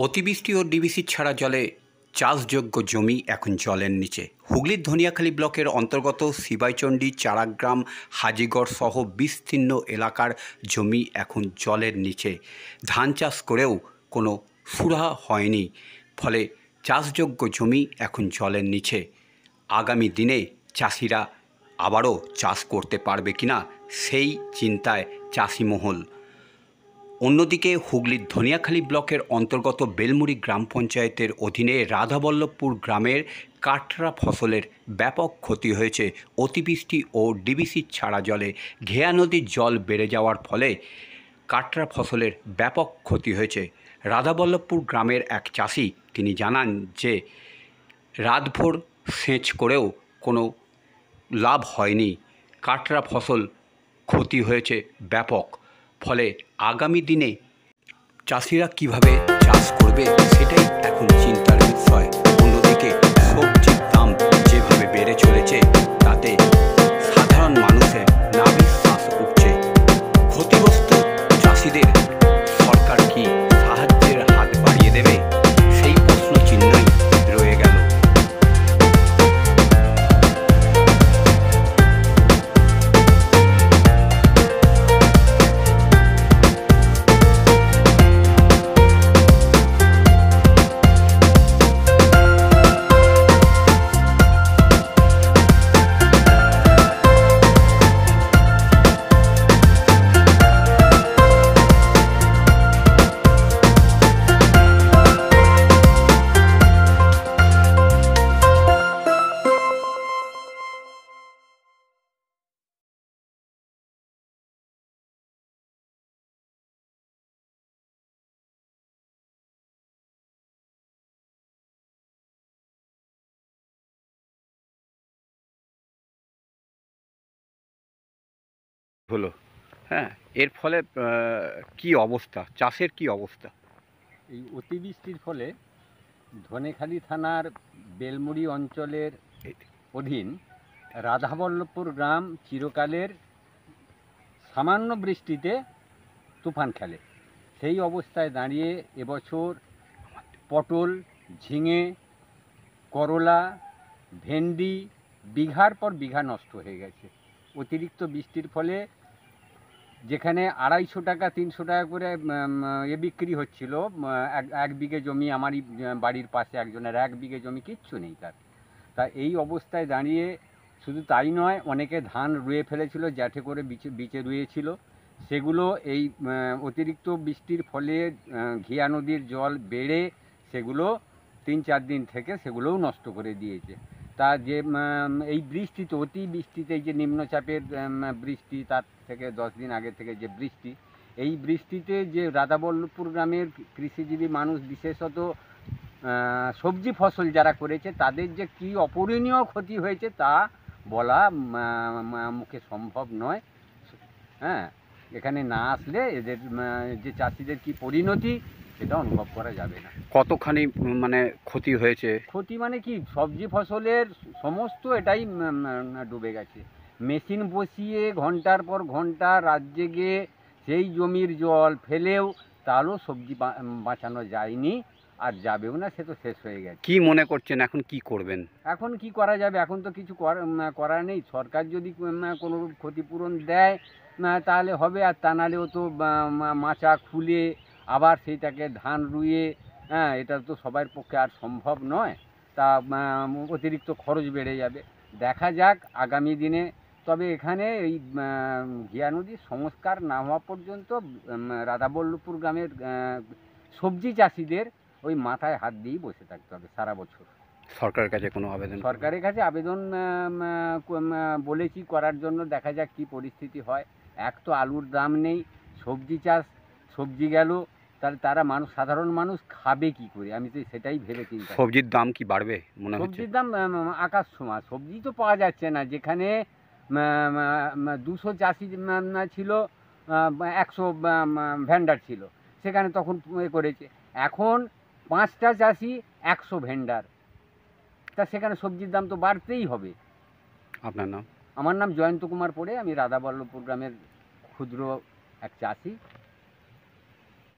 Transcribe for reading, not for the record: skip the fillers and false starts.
অতিবৃষ্টি ও ডিবিসি ছাড়া জলে চাষযোগ্য জমি এখন জলের নিচে। হুগলির ধনিয়াখালী ব্লকের অন্তর্গত শিবাইচণ্ডী, চারাগ্রাম, হাজিগড় সহ বিস্তীর্ণ এলাকার জমি এখন জলের নিচে। ধান চাষ করেও কোনো সুরাহা হয়নি, ফলে চাষযোগ্য জমি এখন জলের নিচে। আগামী দিনে চাষিরা আবারও চাষ করতে পারবে কিনা সেই চিন্তায় চাষি মহল। অন্যদিকে হুগলির ধনিয়াখালী ব্লকের অন্তর্গত বেলমুড়ি গ্রাম পঞ্চায়েতের অধীনে রাধাবল্লভপুর গ্রামের কাটরা ফসলের ব্যাপক ক্ষতি হয়েছে। অতিবৃষ্টি ও ডিবিসি ছাড়া জলে ঘেয়া নদীর জল বেড়ে যাওয়ার ফলে কাটরা ফসলের ব্যাপক ক্ষতি হয়েছে। রাধাবল্লভপুর গ্রামের এক চাষি তিনি জানান যে রাতভর সেচ করেও কোনো লাভ হয়নি, কাটরা ফসল ক্ষতি হয়েছে ব্যাপক। ফলে আগামী দিনে চাষিরা কিভাবে চাষ করবে সেটাই এখন চিন্তার বিষয়। অন্যদিকে সবজির দাম যেভাবে বেড়ে চলেছে তাতে সাধারণ মানুষের নাভিশ্বাস উঠছে। ক্ষতিগ্রস্ত চাষিদের সরকার কি সাহায্যের হাত বাড়িয়ে দেবে, সেই প্রশ্ন চিহ্নই রয়ে গেল। হলো, হ্যাঁ, এর ফলে কি অবস্থা, চাষের কি অবস্থা? এই অতিবৃষ্টির ফলে ধনেখালি থানার বেলমুড়ি অঞ্চলের অধীন রাধাবল্লভপুর গ্রাম চিরকালের সামান্য বৃষ্টিতে তুফান খেলে। সেই অবস্থায় দাঁড়িয়ে এবছর পটল, ঝিঙে, করলা, ভেন্ডি বিঘার পর বিঘা নষ্ট হয়ে গেছে। অতিরিক্ত বৃষ্টির ফলে যেখানে 250 টাকা 300 টাকা করে বিক্রি হচ্ছিল, এক বিঘে জমি, আমারই বাড়ির পাশে একজনের 1 বিঘে জমি কিচ্ছু নেই তার। তা এই অবস্থায় দাঁড়িয়ে শুধু তাই নয়, অনেকে ধান রুয়ে ফেলেছিল, জ্যাঠে করে বিচে রুয়েছিল, সেগুলো এই অতিরিক্ত বৃষ্টির ফলে ঘিয়া নদীর জল বেড়ে সেগুলো 3-4 দিন থেকে সেগুলোও নষ্ট করে দিয়েছে। তা যে এই বৃষ্টিতে, অতি বৃষ্টিতে, এই যে নিম্নচাপের বৃষ্টি, তার থেকে 10 দিন আগে থেকে যে বৃষ্টি, এই বৃষ্টিতে যে রাধাবল্লভপুর গ্রামের কৃষিজীবী মানুষ, বিশেষত সবজি ফসল যারা করেছে, তাদের যে কি অপূরণীয় ক্ষতি হয়েছে তা বলা মুখে সম্ভব নয়। হ্যাঁ, এখানে না আসলে এদের যে চাষিদের কি পরিণতি সেটা অনুভব করা যাবে না। কতখানি মানে ক্ষতি হয়েছে? ক্ষতি মানে কি, সবজি ফসলের সমস্ত এটাই ডুবে গেছে। মেশিন বসিয়ে ঘন্টার পর ঘন্টা রাত জেগে সেই জমির জল ফেলেও তাহলেও সবজি বাঁচানো যায়নি, আর যাবেও না, সে তো শেষ হয়ে গেছে। কি মনে করছেন এখন কি করবেন? এখন কি করা যাবে, এখন তো কিছু করার নেই। সরকার যদি কোনো ক্ষতিপূরণ দেয় তাহলে হবে, আর তা নাহলেও তো মাচা খুলে আবার সেইটাকে ধান রুয়ে, হ্যাঁ, এটা তো সবার পক্ষে আর সম্ভব নয়। তা অতিরিক্ত খরচ বেড়ে যাবে। দেখা যাক আগামী দিনে। তবে এখানে এই ঘিয়া নদীর সংস্কার না হওয়া পর্যন্ত রাধাবল্লভপুর গ্রামের সবজি চাষিদের ওই মাথায় হাত দিয়েই বসে থাকতে হবে সারা বছর। সরকারের কাছে কোনো আবেদন? সরকারের কাছে আবেদন বলেছি করার জন্য, দেখা যাক কি পরিস্থিতি হয়। এক তো আলুর দাম নেই, সবজি চাষ, সবজি গেল, তাহলে তারা মানুষ, সাধারণ মানুষ খাবে কি করে? আমি তো সেটাই ভেবে চিন্তা। সবজির দাম কি বাড়বে মনে হচ্ছে? সবজির দাম আকাশ ছোঁয়া। সবজি তো পাওয়া যাচ্ছে না। যেখানে 200 চাষি ছিল, 100 ভেন্ডার ছিল, সেখানে তখন করেছে। এখন 5টা চাষি 100 ভেন্ডার, তা সেখানে সবজির দাম তো বাড়তেই হবে। আপনার নাম? আমার নাম জয়ন্ত কুমার পোড়ে, আমি রাধাবল্লভপুর গ্রামের ক্ষুদ্র এক চাষি।